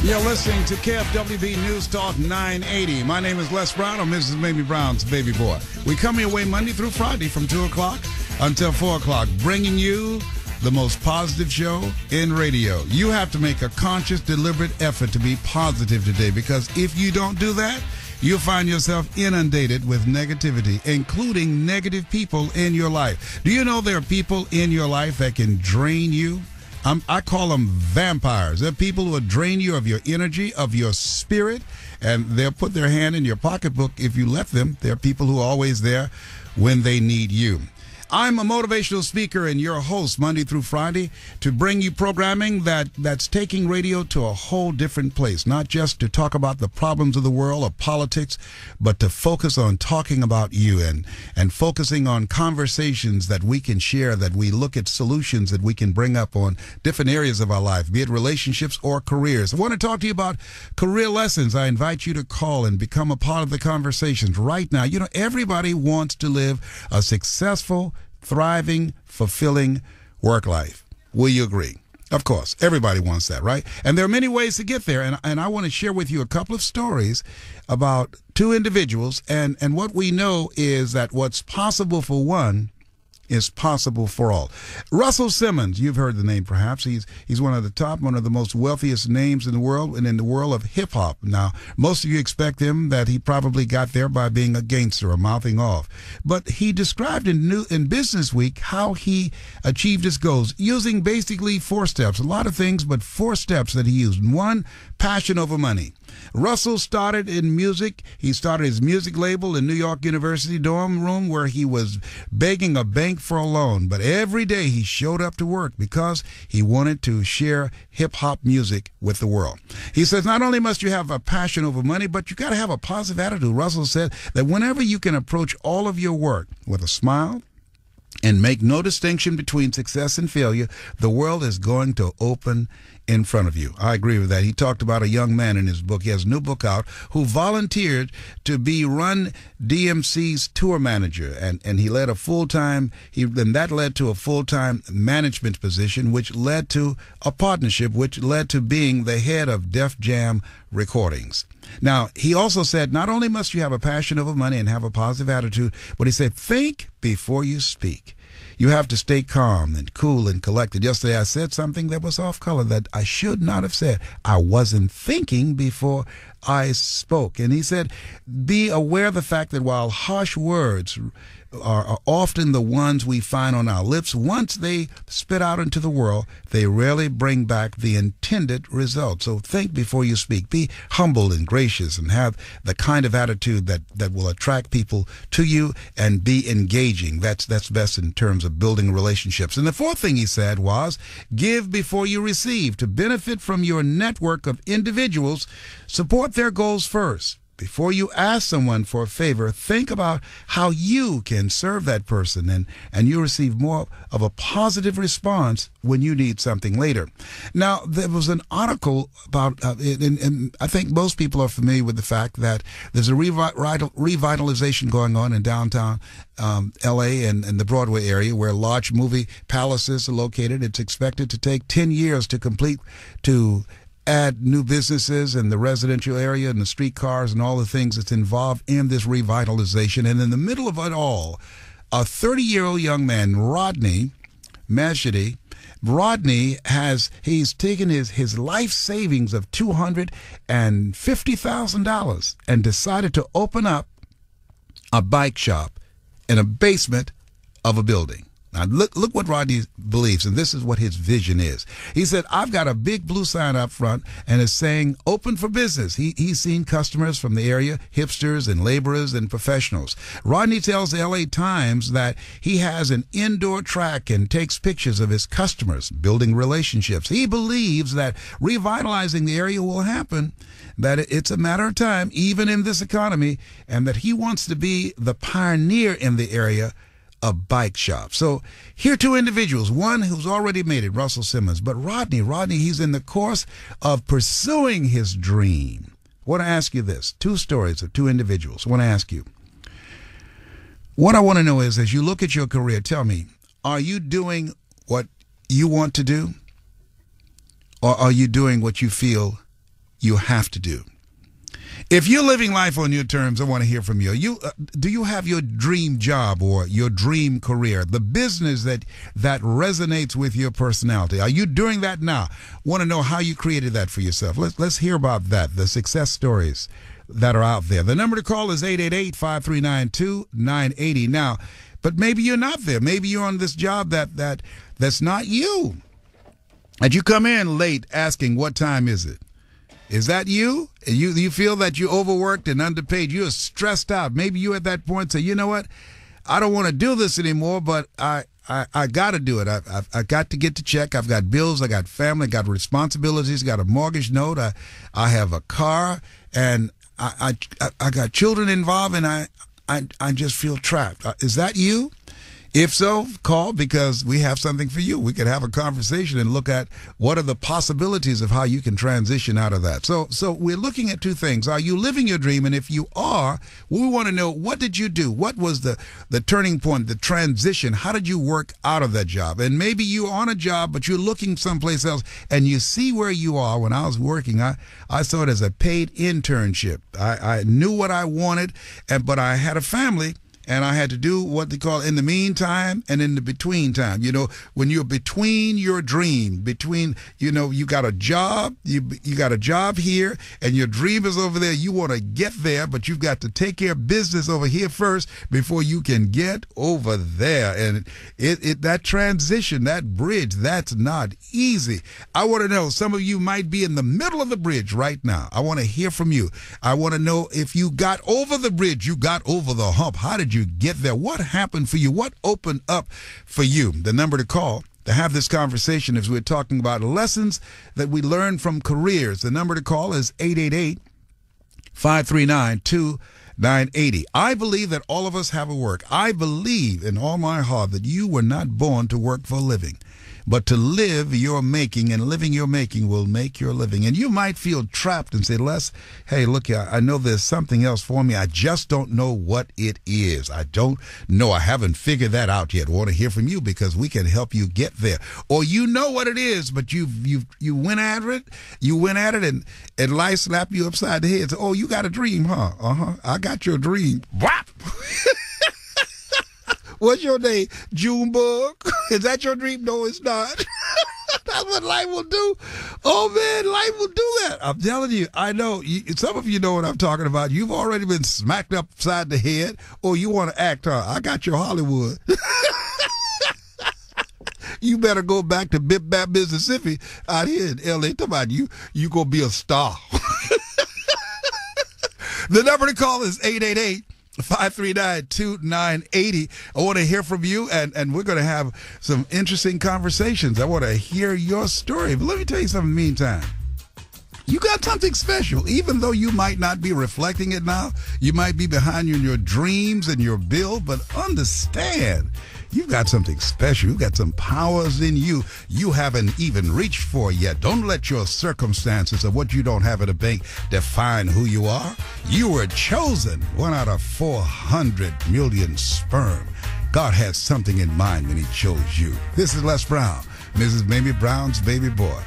You're listening to KFWB News Talk 980. My name is Les Brown. I'm Mrs. Mamie Brown's baby boy. We come your way Monday through Friday from 2 o'clock until 4 o'clock, bringing you the most positive show in radio. You have to make a conscious, deliberate effort to be positive today, because if you don't do that, you'll find yourself inundated with negativity, including negative people in your life. Do you know there are people in your life that can drain you? I call them vampires. They're people who will drain you of your energy, of your spirit, and they'll put their hand in your pocketbook if you let them. They're people who are always there when they need you. I'm a motivational speaker and your host Monday through Friday to bring you programming that's taking radio to a whole different place, not just to talk about the problems of the world or politics, but to focus on talking about you and focusing on conversations that we can share, that we look at solutions that we can bring up on different areas of our life, be it relationships or careers. I want to talk to you about career lessons. I invite you to call and become a part of the conversations right now. You know, everybody wants to live a successful, thriving, fulfilling work life. Will you agree? Of course, everybody wants that, right? And there are many ways to get there, and I want to share with you a couple of stories about two individuals, and what we know is that what's possible for one is possible for all. Russell Simmons, you've heard the name perhaps. He's one of the most wealthiest names in the world, and in the world of hip hop. Now, most of you expect him that he probably got there by being a gangster or mouthing off. But he described in Business Week how he achieved his goals using basically 4 steps. A lot of things, but 4 steps that he used. 1, passion over money. Russell started in music. He started his music label in New York University dorm room where he was begging a bank for a loan. But every day he showed up to work because he wanted to share hip-hop music with the world. He says not only must you have a passion over money, but you got to have a positive attitude. Russell said that whenever you can approach all of your work with a smile and make no distinction between success and failure, the world is going to open in front of you. I agree with that. He talked about a young man in his book. He has a new book out who volunteered to be Run DMC's tour manager, and he led a full-time, and that led to a full-time management position, which led to a partnership, which led to being the head of Def Jam Recordings. Now, he also said not only must you have a passion over money and have a positive attitude, but he said think before you speak. You have to stay calm and cool and collected. Yesterday I said something that was off color that I should not have said. I wasn't thinking before I spoke. And he said, be aware of the fact that while harsh words are often the ones we find on our lips, once they spit out into the world, they rarely bring back the intended result. So think before you speak. Be humble and gracious and have the kind of attitude that will attract people to you and be engaging. That's best in terms of building relationships. And the 4th thing he said was give before you receive. To benefit from your network of individuals, support their goals first. Before you ask someone for a favor, think about how you can serve that person, and you receive more of a positive response when you need something later. Now, there was an article about, and I think most people are familiar with the fact that there's a revitalization going on in downtown L.A. and the Broadway area where large movie palaces are located. It's expected to take 10 years to complete, to add new businesses in the residential area and the streetcars and all the things that's involved in this revitalization. And in the middle of it all, a 30-year-old young man, Rodney Mashidi, he's taken his life savings of $250,000 and decided to open up a bike shop in a basement of a building. Now, look what Rodney believes, and this is what his vision is. He said, I've got a big blue sign up front, and it's saying, open for business. He's seen customers from the area, hipsters and laborers and professionals. Rodney tells the L.A. Times that he has an indoor track and takes pictures of his customers, building relationships. He believes that revitalizing the area will happen, that it's a matter of time, even in this economy, and that he wants to be the pioneer in the area a bike shop. So here are two individuals, one who's already made it, Russell Simmons, but Rodney, he's in the course of pursuing his dream. I want to ask you this, 2 stories of 2 individuals. I want to ask you, what I want to know is, as you look at your career, tell me, are you doing what you want to do, or are you doing what you feel you have to do. If you're living life on your terms, I want to hear from you. Do you have your dream job or your dream career, the business that resonates with your personality? Are you doing that now? Want to know how you created that for yourself? Let's hear about that, the success stories that are out there. The number to call is 888-539-2980. Now, but maybe you're not there. Maybe you're on this job that's not you. And you come in late asking, what time is it? Is that you? You feel that you're overworked and underpaid. You're stressed out. Maybe you at that point say, you know what? I don't want to do this anymore, but I got to do it. I got to get the check. I've got bills. I got family. I got responsibilities. Got a mortgage note. I have a car, and I got children involved, and I just feel trapped. Is that you? If so, call, because we have something for you. We could have a conversation and look at what are the possibilities of how you can transition out of that. So we're looking at two things. Are you living your dream? And if you are, we want to know, what did you do? What was the turning point, the transition? How did you work out of that job? And maybe you're on a job, but you're looking someplace else, and you see where you are. When I was working, I saw it as a paid internship. I knew what I wanted, but I had a family. And I had to do what they call in the meantime and in the between time. You know, when you're between your dream, you got a job, you got a job here, and your dream is over there. You want to get there, but you've got to take care of business over here first before you can get over there. And that transition, that bridge, that's not easy. I want to know, some of you might be in the middle of the bridge right now. I want to hear from you. I want to know if you got over the bridge, you got over the hump. How did you get there? What happened for you? What opened up for you? The number to call to have this conversation is we're talking about lessons that we learn from careers. The number to call is 888-539-2980. I believe that all of us have a work. I believe in all my heart that you were not born to work for a living, but to live your making, and living your making will make your living. And you might feel trapped and say, Les, hey, look, I know there's something else for me. I just don't know what it is. I don't know. I haven't figured that out yet. I want to hear from you, because we can help you get there. Or you know what it is, but you went at it. You went at it, and life slapped you upside the head. So, oh, you got a dream, huh? I got your dream. Whap! What's your name? Junebug? Is that your dream? No, it's not. That's what life will do. Oh, man, life will do that. I'm telling you, I know. Some of you know what I'm talking about. You've already been smacked upside the head, or you want to act, huh? I got your Hollywood. You better go back to Bip Bap, Mississippi out here in L.A. Talk about you going to be a star. The number to call is 888-539-2980. I want to hear from you, and we're going to have some interesting conversations. I want to hear your story. But let me tell you something in the meantime. You got something special, even though you might not be reflecting it now. You might be behind you in your dreams and your build, but understand, you've got something special. You've got some powers in you you haven't even reached for yet. Don't let your circumstances or what you don't have in the bank define who you are. You were chosen, 1 out of 400 million sperm. God had something in mind when he chose you. This is Les Brown, Mrs. Mamie Brown's baby boy.